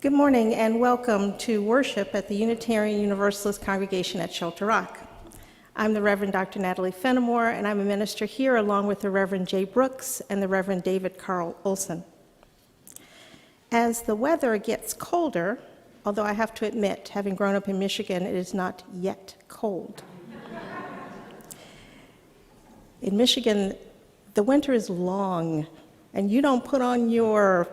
Good morning and welcome to worship at the Unitarian Universalist congregation at Shelter Rock. I'm the Reverend Dr. Natalie Fenimore, and I'm a minister here along with the Reverend Jay Brooks and the Reverend David Carl Olson. As the weather gets colder, although I have to admit, having grown up in Michigan, it is not yet cold. In Michigan, the winter is long, and you don't put on your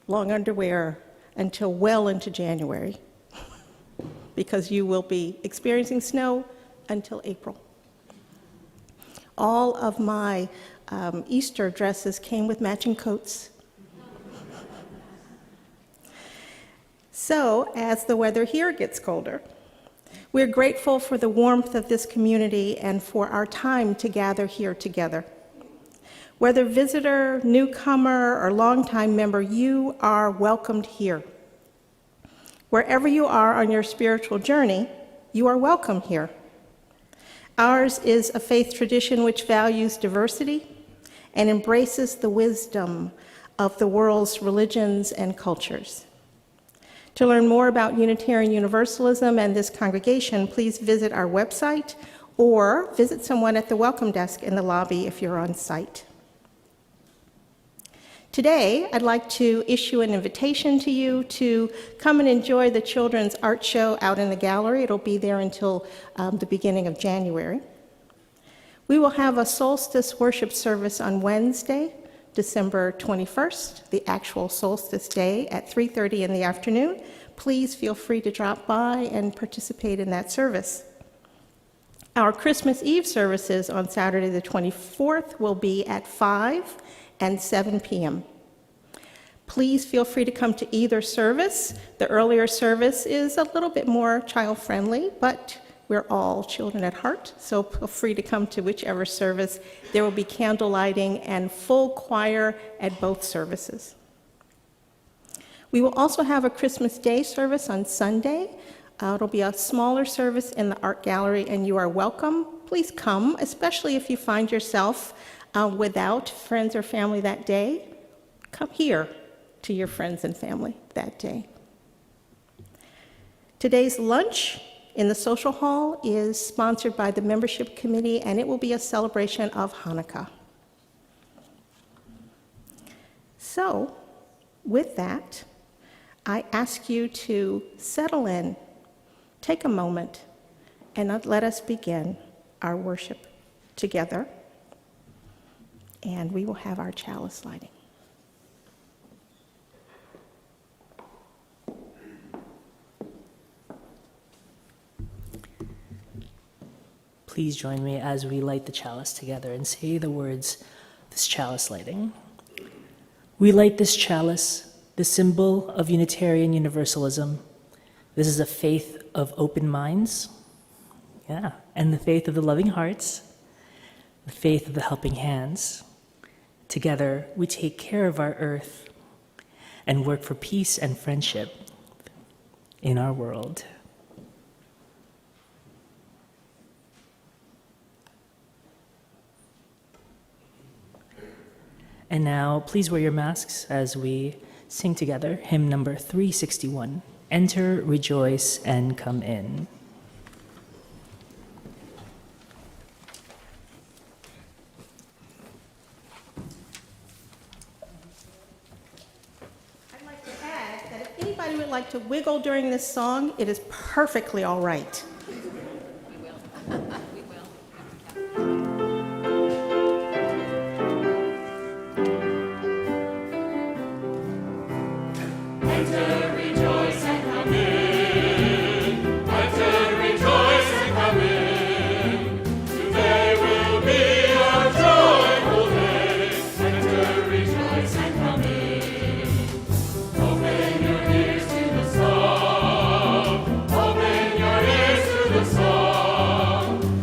long underwear until well into January, because you will be experiencing snow until April. All of my Easter dresses came with matching coats. So, as the weather here gets colder, we're grateful for the warmth of this community and for our time to gather here together. Whether visitor, newcomer, or longtime member, you are welcomed here. Wherever you are on your spiritual journey, you are welcome here. Ours is a faith tradition which values diversity and embraces the wisdom of the world's religions and cultures. To learn more about Unitarian Universalism and this congregation, please visit our website or visit someone at the welcome desk in the lobby if you're on site. Today, I'd like to issue an invitation to you to come and enjoy the children's art show out in the gallery. It'll be there until the beginning of January. We will have a solstice worship service on Wednesday, December 21st, the actual solstice day at 3:30 in the afternoon. Please feel free to drop by and participate in that service. Our Christmas Eve services on Saturday the 24th will be at 5 and 7 p.m. Please feel free to come to either service. The earlier service is a little bit more child-friendly, but we're all children at heart, so feel free to come to whichever service. There will be candle lighting and full choir at both services. We will also have a Christmas Day service on Sunday. It'll be a smaller service in the art gallery, and you are welcome. Please come, especially if you find yourself without friends or family that day. Come here to your friends and family that day. Today's lunch in the social hall is sponsored by the membership committee, and it will be a celebration of Hanukkah. So, with that, I ask you to settle in, take a moment, and let us begin our worship together. And we will have our chalice lighting. Please join me as we light the chalice together and say the words, this chalice lighting. We light this chalice, the symbol of Unitarian Universalism. This is a faith of open minds, and the faith of the loving hearts, the faith of the helping hands. Together, we take care of our earth and work for peace and friendship in our world. And now, please wear your masks as we sing together hymn number 361, Enter, Rejoice, and Come In. Like to wiggle during this song, it is perfectly all right. We will. We will. Enter, rejoice, and come in. Enter, rejoice, and come in. Today will be a joyful day. Enter, rejoice, and come in. Open your ears to the song. Open your ears to the song.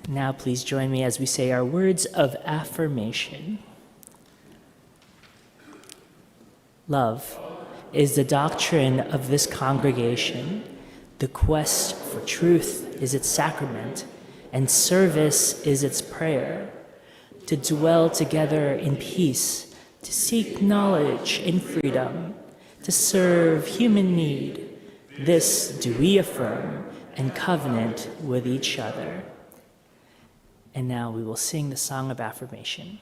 Now please join me as we say our words of affirmation. Love is the doctrine of this congregation. The quest for truth is its sacrament, and service is its prayer. To dwell together in peace, to seek knowledge in freedom, to serve human need, this do we affirm and covenant with each other. And now we will sing the song of affirmation.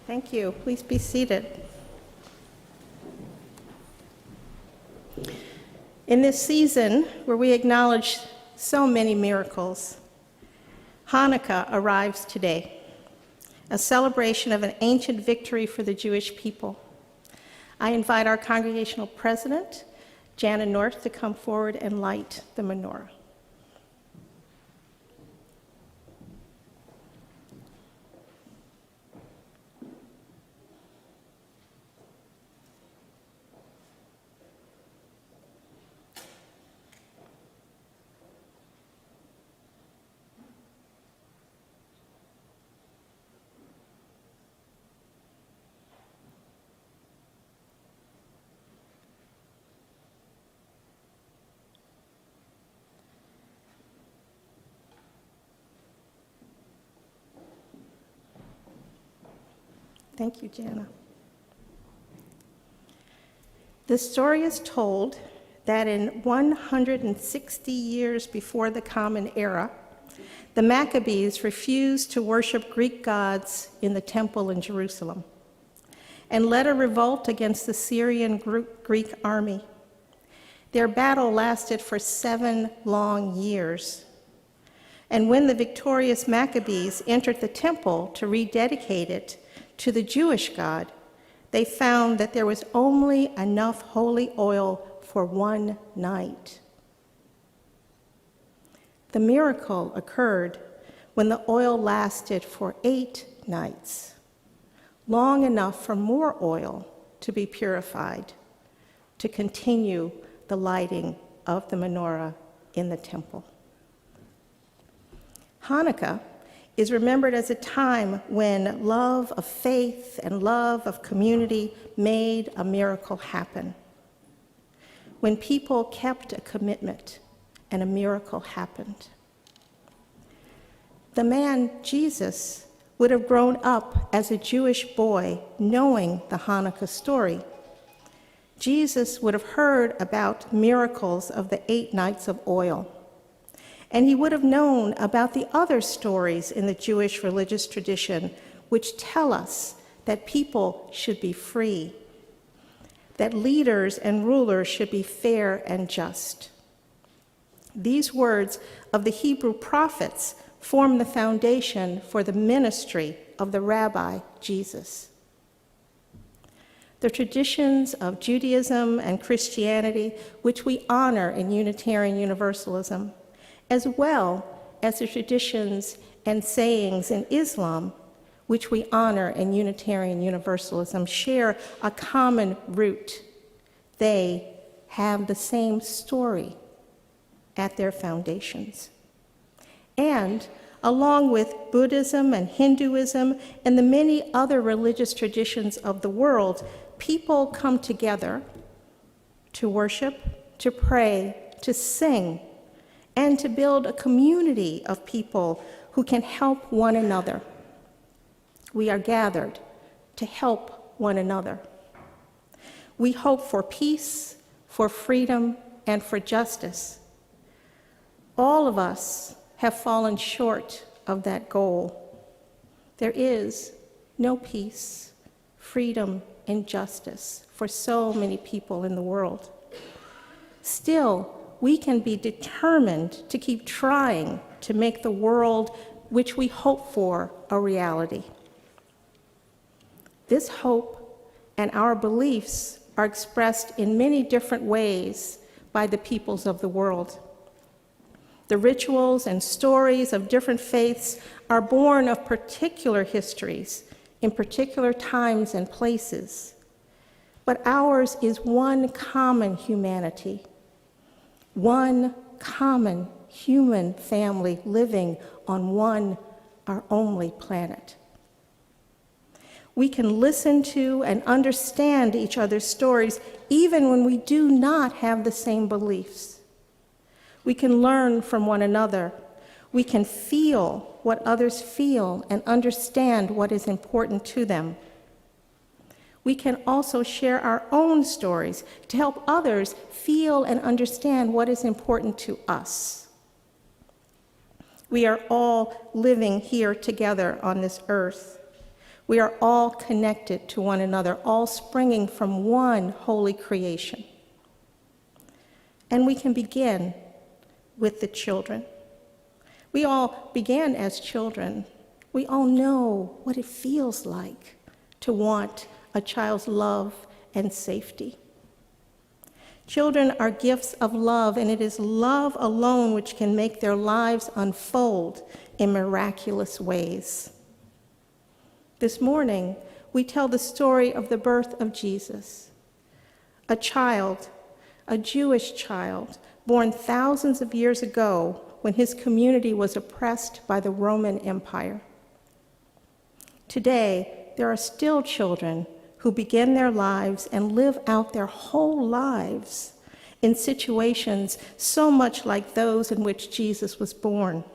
Thank you. Please be seated. In this season where we acknowledge so many miracles, Hanukkah arrives today, a celebration of an ancient victory for the Jewish people. I invite our congregational president, Jana North, to come forward and light the menorah. Thank you, Jana. The story is told that in 160 years before the Common Era, the Maccabees refused to worship Greek gods in the temple in Jerusalem and led a revolt against the Syrian Greek army. Their battle lasted for 7 long years. And when the victorious Maccabees entered the temple to rededicate it to the Jewish God, they found that there was only enough holy oil for 1 night. The miracle occurred when the oil lasted for 8 nights, long enough for more oil to be purified, to continue the lighting of the menorah in the temple. Hanukkah is remembered as a time when love of faith and love of community made a miracle happen. When people kept a commitment and a miracle happened. The man Jesus would have grown up as a Jewish boy knowing the Hanukkah story. Jesus would have heard about miracles of the 8 nights of oil. And he would have known about the other stories in the Jewish religious tradition which tell us that people should be free, that leaders and rulers should be fair and just. These words of the Hebrew prophets form the foundation for the ministry of the Rabbi Jesus. The traditions of Judaism and Christianity, which we honor in Unitarian Universalism, as well as the traditions and sayings in Islam, which we honor in Unitarian Universalism, share a common root. They have the same story at their foundations. And along with Buddhism and Hinduism and the many other religious traditions of the world, people come together to worship, to pray, to sing, and to build a community of people who can help one another. We are gathered to help one another. We hope for peace, for freedom, and for justice. All of us have fallen short of that goal. There is no peace, freedom, and justice for so many people in the world. Still, we can be determined to keep trying to make the world which we hope for a reality. This hope and our beliefs are expressed in many different ways by the peoples of the world. The rituals and stories of different faiths are born of particular histories in particular times and places, but ours is one common humanity, one common human family living on one, our only planet. We can listen to and understand each other's stories even when we do not have the same beliefs. We can learn from one another. We can feel what others feel and understand what is important to them. We can also share our own stories to help others feel and understand what is important to us. We are all living here together on this earth. We are all connected to one another, all springing from one holy creation. And we can begin with the children. We all began as children. We all know what it feels like to want a child's love and safety. Children are gifts of love, and it is love alone which can make their lives unfold in miraculous ways. This morning, we tell the story of the birth of Jesus, a child, a Jewish child, born thousands of years ago when his community was oppressed by the Roman Empire. Today, there are still children who begin their lives and live out their whole lives in situations so much like those in which Jesus was born.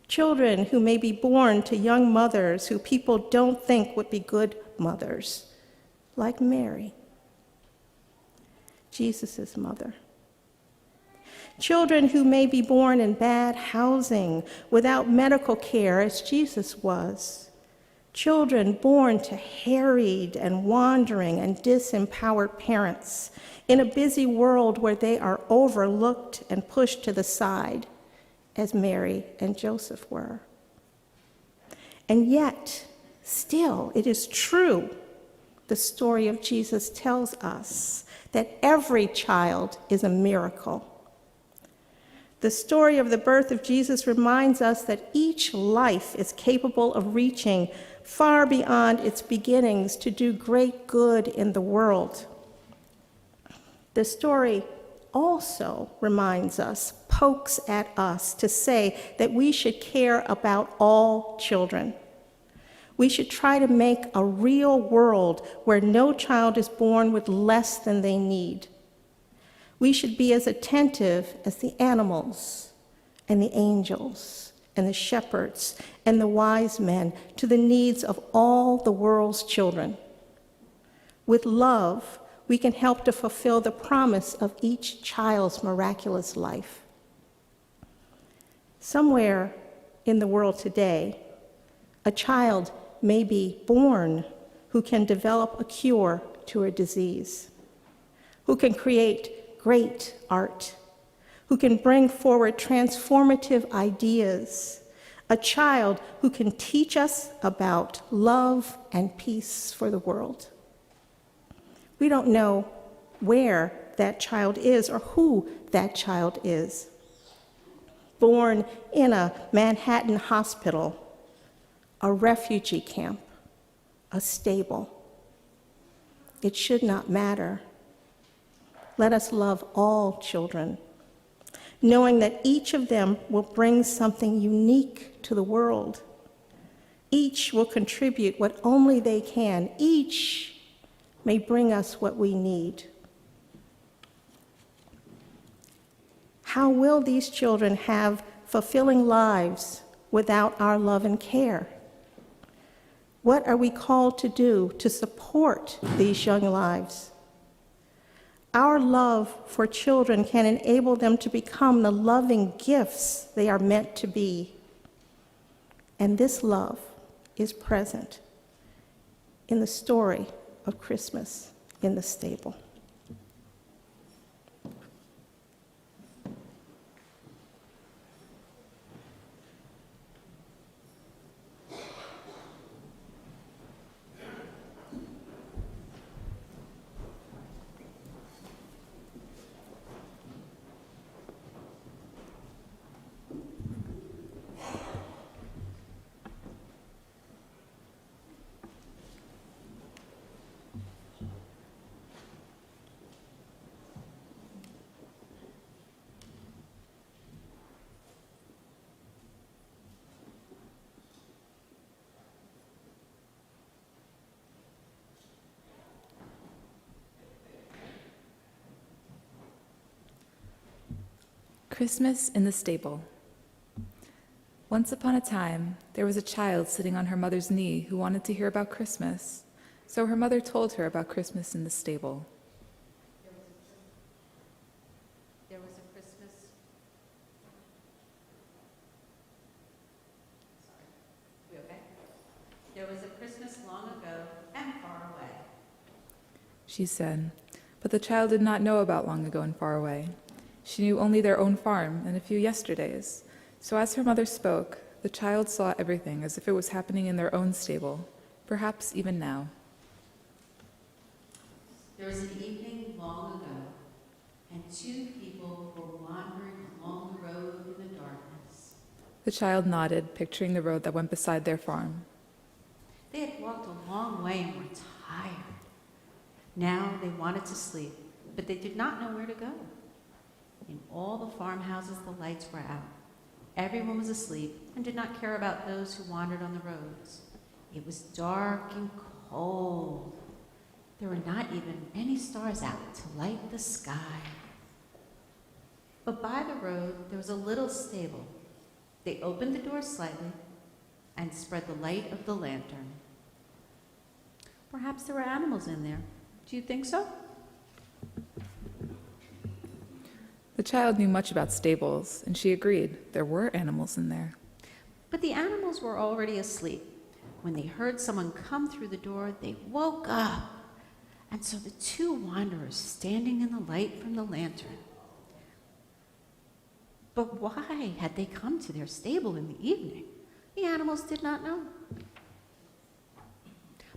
Children who may be born to young mothers who people don't think would be good mothers, like Mary, Jesus' mother. Children who may be born in bad housing, without medical care, as Jesus was. Children born to harried and wandering and disempowered parents in a busy world where they are overlooked and pushed to the side, as Mary and Joseph were. And yet, still, it is true, the story of Jesus tells us that every child is a miracle. The story of the birth of Jesus reminds us that each life is capable of reaching far beyond its beginnings to do great good in the world. The story also reminds us, pokes at us to say that we should care about all children. We should try to make a real world where no child is born with less than they need. We should be as attentive as the animals and the angels and the shepherds and the wise men to the needs of all the world's children. With love, we can help to fulfill the promise of each child's miraculous life. Somewhere in the world today, a child may be born who can develop a cure to a disease, who can create great art, who can bring forward transformative ideas, a child who can teach us about love and peace for the world. We don't know where that child is or who that child is. Born in a Manhattan hospital, a refugee camp, a stable. It should not matter. Let us love all children, knowing that each of them will bring something unique to the world. Each will contribute what only they can. Each may bring us what we need. How will these children have fulfilling lives without our love and care? What are we called to do to support these young lives? Our love for children can enable them to become the loving gifts they are meant to be. And this love is present in the story of Christmas in the stable. Christmas in the stable. Once upon a time, there was a child sitting on her mother's knee who wanted to hear about Christmas. So her mother told her about Christmas in the stable. There was a Christmas. Sorry. We okay? There was a Christmas long ago and far away. She said, but the child did not know about long ago and far away. She knew only their own farm and a few yesterdays. So as her mother spoke, the child saw everything as if it was happening in their own stable, perhaps even now. There was an evening long ago, and two people were wandering along the road in the darkness. The child nodded, picturing the road that went beside their farm. They had walked a long way and were tired. Now they wanted to sleep, but they did not know where to go. In all the farmhouses, the lights were out. Everyone was asleep and did not care about those who wandered on the roads. It was dark and cold. There were not even any stars out to light the sky. But by the road, there was a little stable. They opened the door slightly and spread the light of the lantern. Perhaps there were animals in there. Do you think so? The child knew much about stables, and she agreed there were animals in there. But the animals were already asleep. When they heard someone come through the door, they woke up. And so the two wanderers standing in the light from the lantern. But why had they come to their stable in the evening? The animals did not know.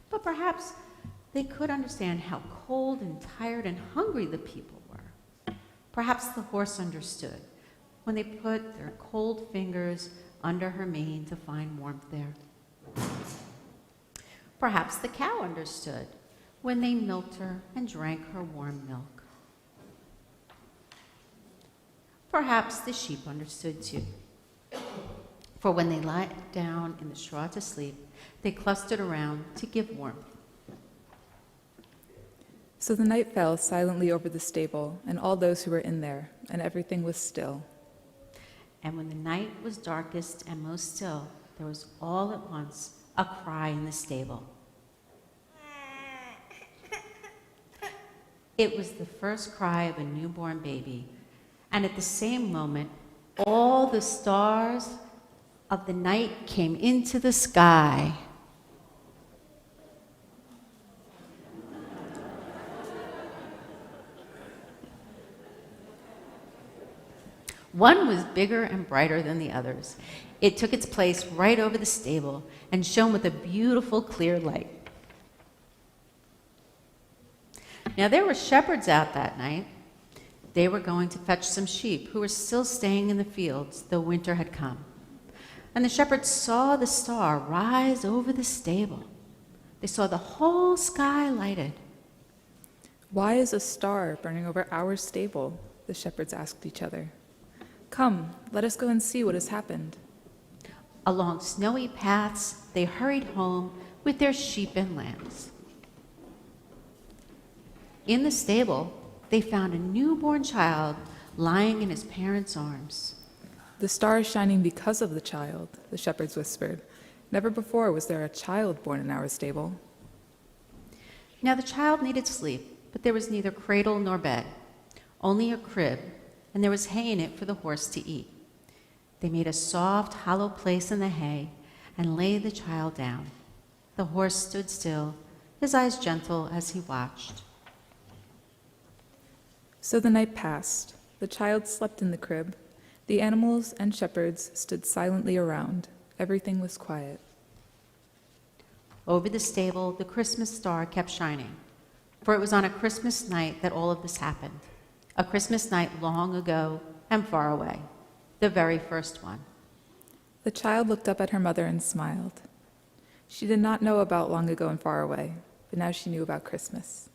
But perhaps they could understand how cold and tired and hungry the people were. Perhaps the horse understood when they put their cold fingers under her mane to find warmth there. Perhaps the cow understood when they milked her and drank her warm milk. Perhaps the sheep understood too. For when they lay down in the straw to sleep, they clustered around to give warmth. So the night fell silently over the stable and all those who were in there, and everything was still. And when the night was darkest and most still, there was all at once a cry in the stable. It was the first cry of a newborn baby, and at the same moment, all the stars of the night came into the sky. One was bigger and brighter than the others. It took its place right over the stable and shone with a beautiful, clear light. Now, there were shepherds out that night. They were going to fetch some sheep who were still staying in the fields, though winter had come. And the shepherds saw the star rise over the stable. They saw the whole sky lighted. Why is a star burning over our stable? The shepherds asked each other. Come, let us go and see what has happened. Along snowy paths, they hurried home with their sheep and lambs. In the stable, they found a newborn child lying in his parents' arms. The star is shining because of the child, the shepherds whispered. Never before was there a child born in our stable. Now the child needed sleep, but there was neither cradle nor bed, only a crib, and there was hay in it for the horse to eat. They made a soft, hollow place in the hay and laid the child down. The horse stood still, his eyes gentle as he watched. So the night passed. The child slept in the crib. The animals and shepherds stood silently around. Everything was quiet. Over the stable, the Christmas star kept shining, for it was on a Christmas night that all of this happened. A Christmas night long ago and far away, the very first one. The child looked up at her mother and smiled. She did not know about long ago and far away, but now she knew about Christmas.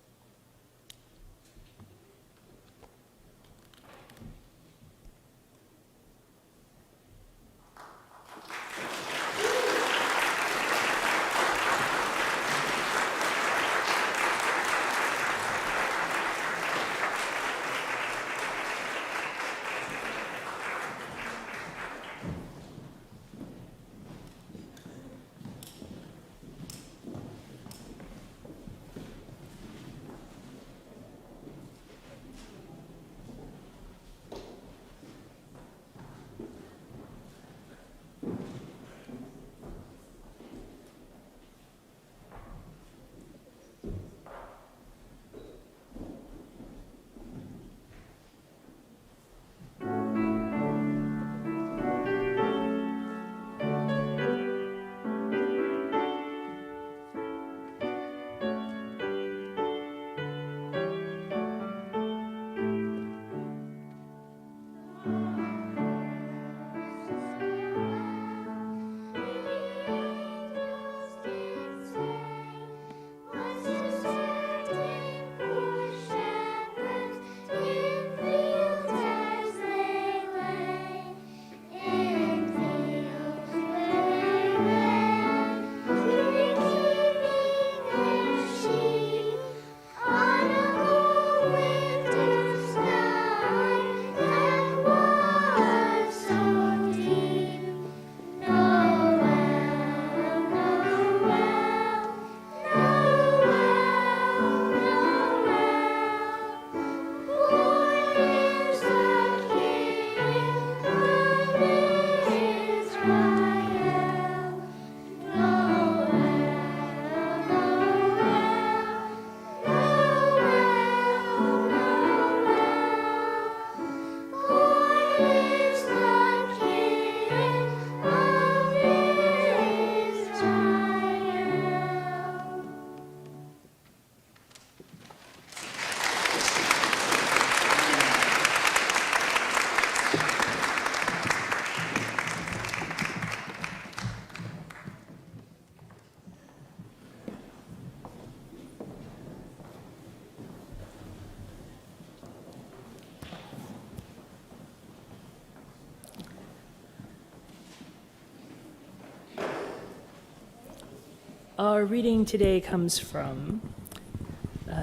Our reading today comes from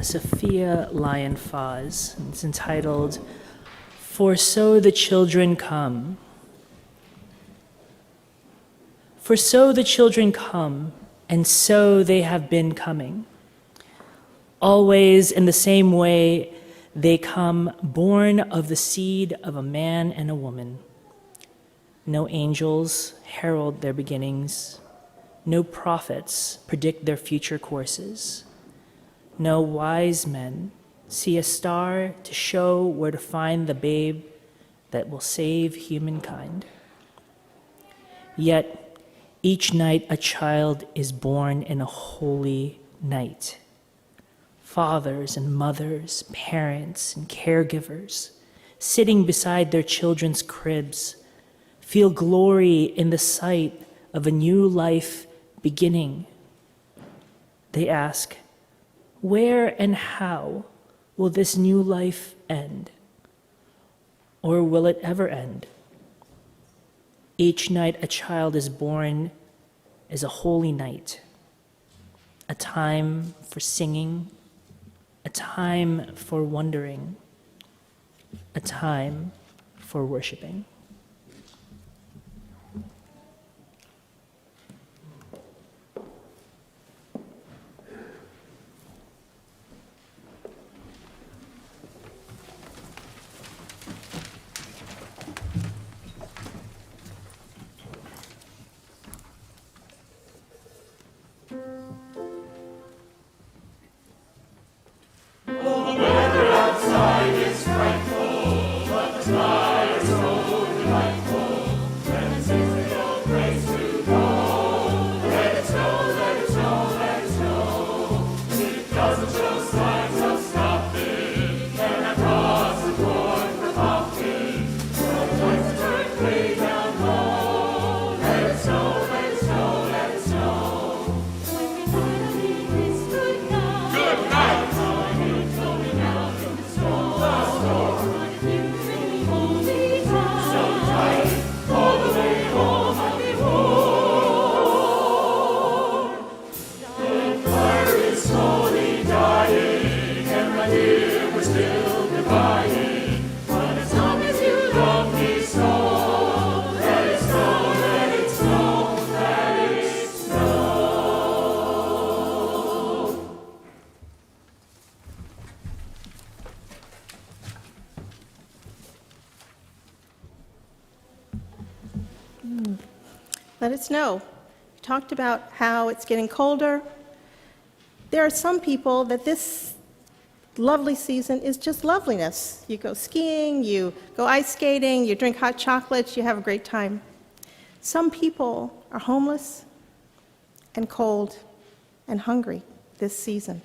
Sophia Lyon-Fawes. It's entitled, "For So the Children Come." For so the children come, and so they have been coming. Always in the same way they come, born of the seed of a man and a woman. No angels herald their beginnings. No prophets predict their future courses. No wise men see a star to show where to find the babe that will save humankind. Yet each night a child is born in a holy night. Fathers and mothers, parents and caregivers, sitting beside their children's cribs, feel glory in the sight of a new life beginning. They ask, where and how will this new life end? Or will it ever end? Each night a child is born is a holy night, a time for singing, a time for wondering, a time for worshiping. let us know. We talked about how it's getting colder. There are some people that this lovely season is just loveliness. You go skiing, you go ice skating, you drink hot chocolates, you have a great time. Some people are homeless and cold and hungry this season.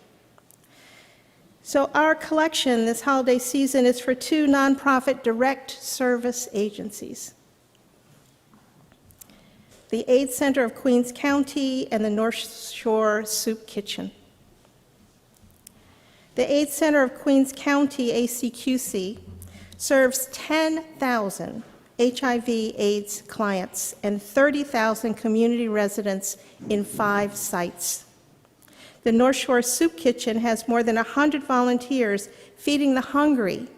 So our collection this holiday season is for 2 nonprofit direct service agencies: the AIDS Center of Queens County and the North Shore Soup Kitchen. The AIDS Center of Queens County, ACQC, serves 10,000 HIV/AIDS clients and 30,000 community residents in 5 sites. The North Shore Soup Kitchen has more than 100 volunteers feeding the hungry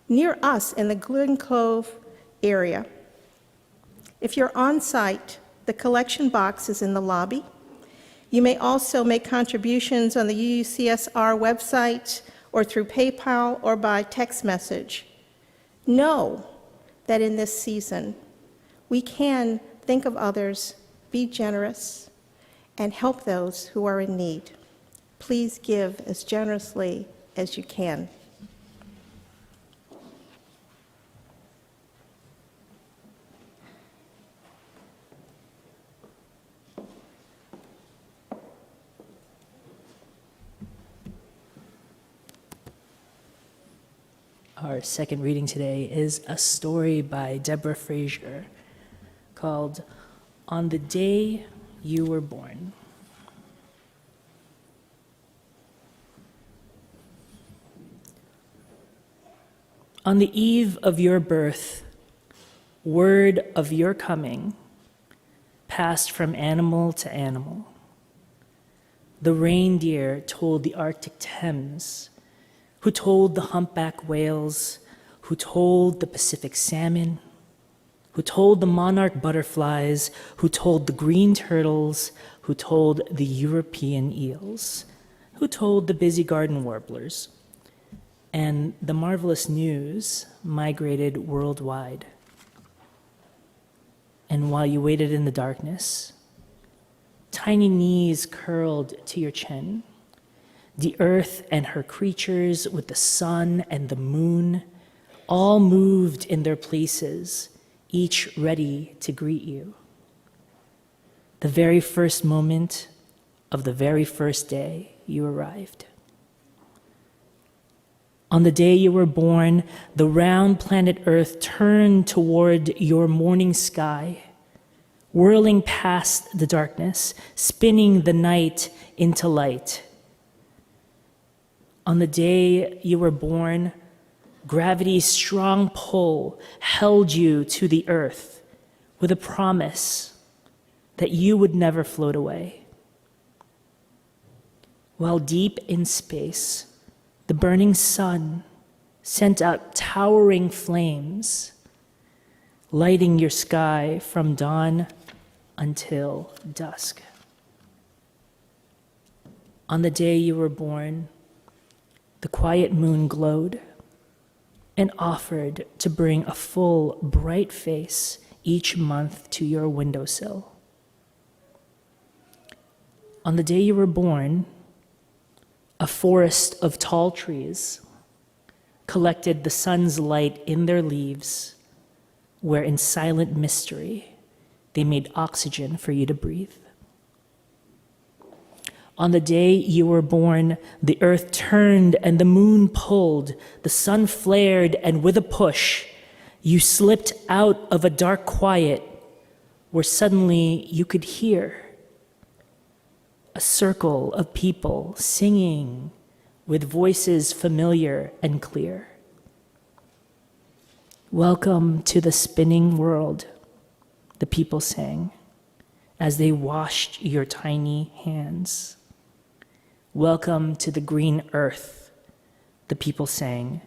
near us in the Glen Cove area. If you're on site, the collection box is in the lobby. You may also make contributions on the UUCSR website or through PayPal or by text message. Know that in this season, we can think of others, be generous, and help those who are in need. Please give as generously as you can. Our second reading today is a story by Deborah Frazier called On the Day You Were Born. On the eve of your birth, word of your coming passed from animal to animal. The reindeer told the Arctic Thames, who told the humpback whales, who told the Pacific salmon, who told the monarch butterflies, who told the green turtles, who told the European eels, who told the busy garden warblers. And the marvelous news migrated worldwide. And while you waited in the darkness, tiny knees curled to your chin. The earth and her creatures with the sun and the moon all moved in their places, each ready to greet you. The very first moment of the very first day you arrived. On the day you were born, the round planet Earth turned toward your morning sky, whirling past the darkness, spinning the night into light. On the day you were born, gravity's strong pull held you to the earth with a promise that you would never float away. While deep in space, the burning sun sent out towering flames, lighting your sky from dawn until dusk. On the day you were born, the quiet moon glowed and offered to bring a full, bright face each month to your windowsill. On the day you were born, a forest of tall trees collected the sun's light in their leaves, where in silent mystery they made oxygen for you to breathe. On the day you were born, the earth turned and the moon pulled, the sun flared, and with a push, you slipped out of a dark quiet where suddenly you could hear a circle of people singing with voices familiar and clear. Welcome to the spinning world, the people sang as they washed your tiny hands. Welcome to the green earth, the people sang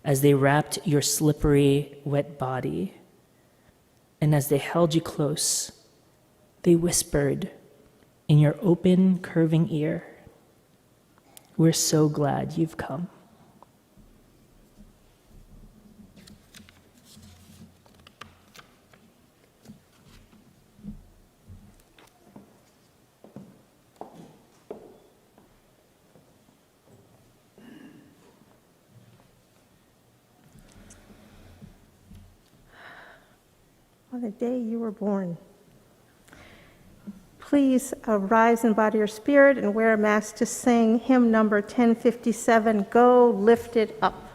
as they wrapped your slippery, wet body. And as they held you close, they whispered in your open, curving ear, "We're so glad you've come." on the day you were born. Please rise in body or spirit and wear a mask to sing hymn number 1057, Go Lifted Up.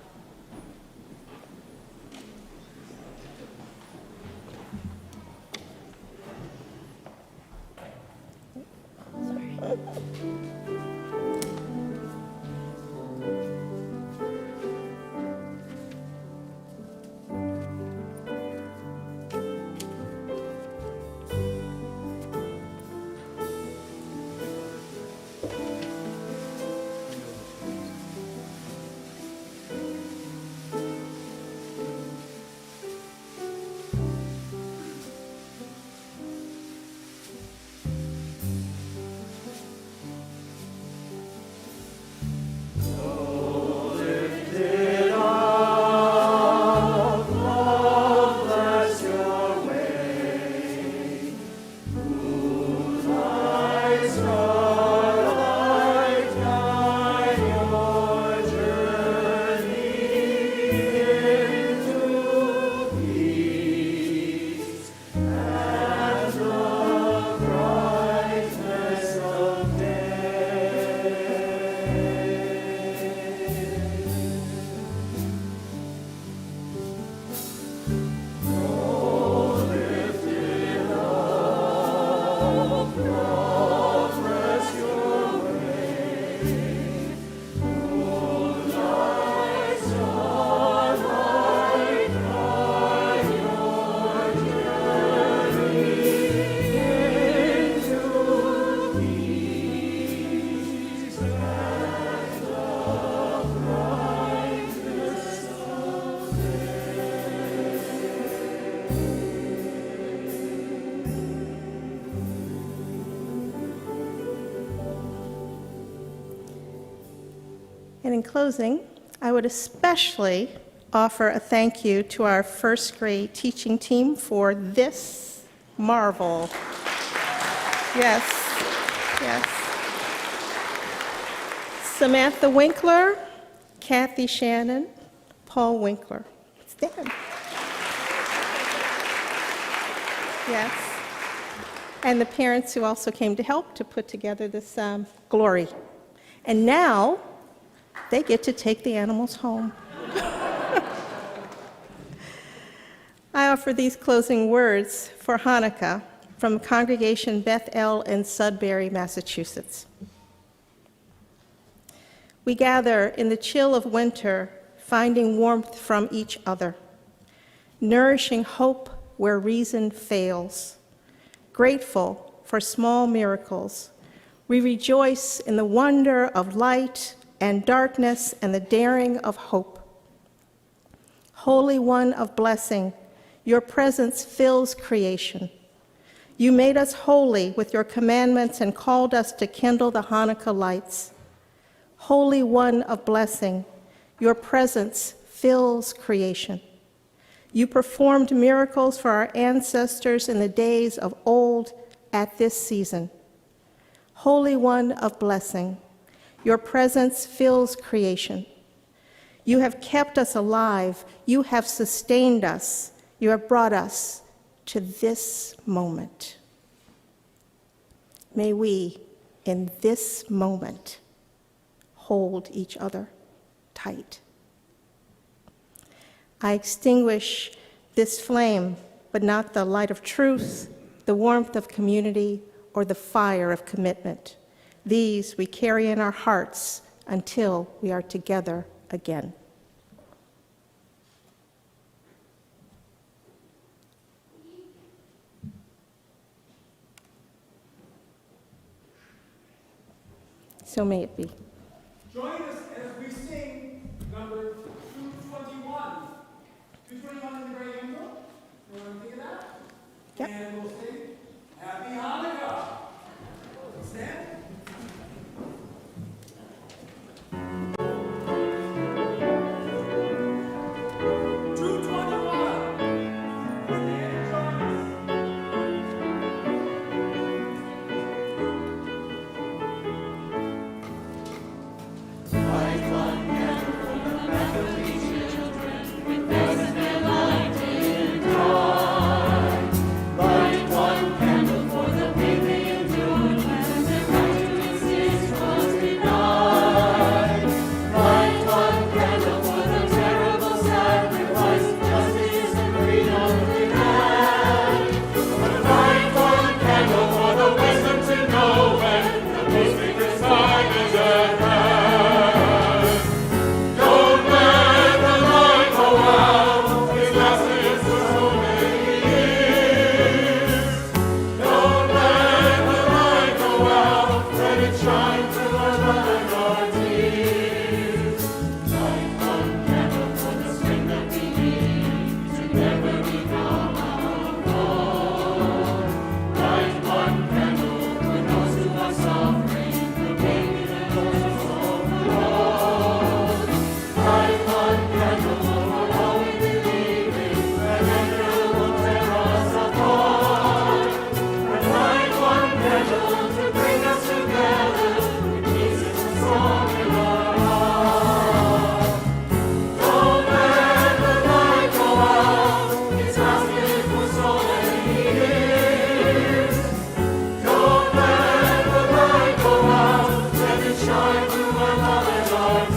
And in closing, I would especially offer a thank you to our first grade teaching team for this marvel. Yes, yes. Samantha Winkler, Kathy Shannon, Paul Winkler. Stand. Yes. And the parents who also came to help to put together this glory. And now, they get to take the animals home. I offer these closing words for Hanukkah from Congregation Beth El in Sudbury, Massachusetts. We gather in the chill of winter, finding warmth from each other, nourishing hope where reason fails, grateful for small miracles. We rejoice in the wonder of light and darkness and the daring of hope. Holy One of blessing, your presence fills creation. You made us holy with your commandments and called us to kindle the Hanukkah lights. Holy One of blessing, your presence fills creation. You performed miracles for our ancestors in the days of old at this season. Holy One of blessing, your presence fills creation. You have kept us alive. You have sustained us. You have brought us to this moment. May we, in this moment, hold each other tight. I extinguish this flame, but not the light of truth, the warmth of community, or the fire of commitment. These we carry in our hearts until we are together again. So may it be. Join us as we sing number 221. 221 in the very hymnal. You want to think of that? Yep. And we'll sing Happy Hanukkah. Stand. With us and light in dark. to our father's arms.